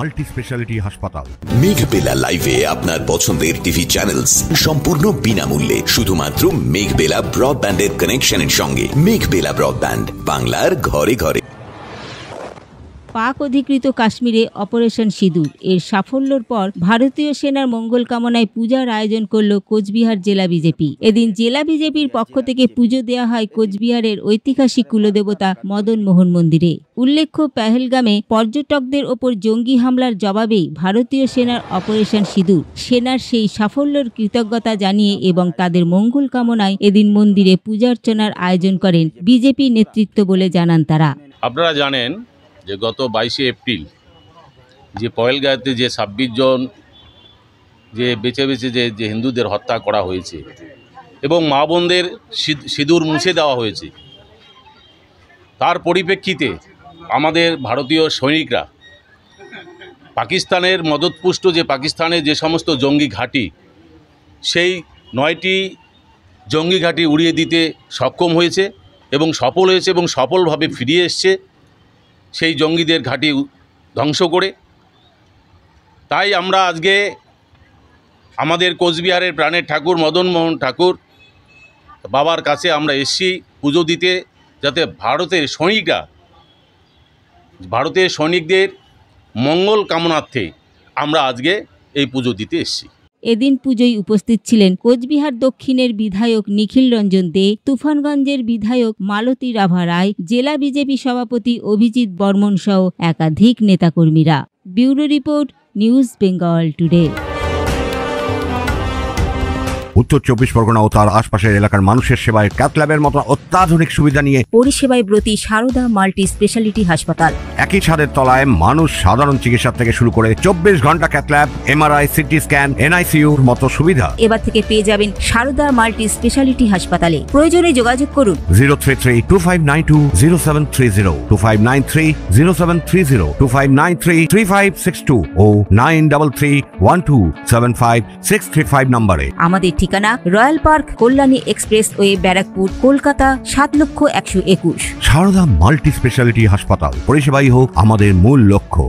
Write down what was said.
Multi speciality হাসপাতাল। মেঘবেলা লাইভে আপনার পছন্দের টিভি চ্যানেলস সম্পূর্ণ বিনামূল্যে, শুধুমাত্র মেঘবেলা ব্রডব্যান্ডের কানেকশনের সঙ্গে। মেঘবেলা ব্রডব্যান্ড, বাংলার ঘরে ঘরে। পাক অধিকৃত কাশ্মীরে অপারেশন সিঁদুর এর সাফল্যের পর ভারতীয় সেনার মঙ্গল কামনায় পূজার আয়োজন করল কোচবিহার জেলা বিজেপি। এদিন জেলা বিজেপির পক্ষ থেকে পুজো দেওয়া হয় কোচবিহারের ঐতিহাসিক কুলদেবতা মদন মোহন মন্দিরে। উল্লেখ্য, পেহেলগামে পর্যটকদের ওপর জঙ্গি হামলার জবাবেই ভারতীয় সেনার অপারেশন সিঁদুর। সেনার সেই সাফল্যের কৃতজ্ঞতা জানিয়ে এবং তাদের মঙ্গল কামনায় এদিন মন্দিরে পূজার্চনার আয়োজন করেন বিজেপি নেতৃত্ব বলে জানান তারা। আপনারা জানেন যে গত 22শে এপ্রিল যে পহেলগাঁওতে যে 26 জন যে বেছে বেছে যে হিন্দুদের হত্যা করা হয়েছে এবং মা বোনদের সিঁদুর মুছে দেওয়া হয়েছে, তার পরিপ্রেক্ষিতে আমাদের ভারতীয় সৈনিকরা পাকিস্তানের মদতপুষ্ট যে পাকিস্তানের যে সমস্ত জঙ্গি ঘাঁটি, সেই 9টি জঙ্গি ঘাঁটি উড়িয়ে দিতে সক্ষম হয়েছে এবং সফল হয়েছে এবং সফলভাবে ফিরিয়ে এসছে সেই জঙ্গিদের ঘাঁটি ধ্বংস করে। তাই আমরা আজকে আমাদের কোচবিহারের প্রাণের ঠাকুর মদন মোহন ঠাকুর বাবার কাছে আমরা এসেছি পুজো দিতে, যাতে ভারতের সৈনিকদের মঙ্গল কামনার্থে আমরা আজকে এই পুজো দিতে এসেছি। এদিন পুজোয় উপস্থিত ছিলেন কোচবিহার দক্ষিণের বিধায়ক নিখিল রঞ্জন দে, তুফানগঞ্জের বিধায়ক মালতী রাভা রায়, জেলা বিজেপি সভাপতি অভিজিৎ বর্মন সহ একাধিক নেতাকর্মীরা। Bureau report, news Bengal today. উত্তর 24 পরগনা ও তার আশপাশের এলাকার মানুষের সেবায় ক্যাথ ল্যাবের মতো অত্যাধুনিক সুবিধা নিয়ে পরিষেবায় ব্রতী সারদা মাল্টি স্পেশালিটি হাসপাতাল। একই ছাদের তলায় মানুষ সাধারণ চিকিৎসা থেকে শুরু করে 24 ঘন্টা cath lab, MRI, CT scan, এনআইসিইউর মতো সুবিধা এবার থেকে পেয়ে যাবেন সারদা মাল্টি স্পেশালিটি হাসপাতালে। প্রয়োজনে যোগাযোগ করুন 033-2592-0730, 2593-0730, 2593-3562 ও 9331275635 নম্বরে। আমাদের ঠিকানা royal park, Kalyani expressway, Barrackpore, Kolkata 7,121,000। Sarada multi speciality হাসপাতাল, পরিষেবাই হোক আমাদের মূল লক্ষ্য।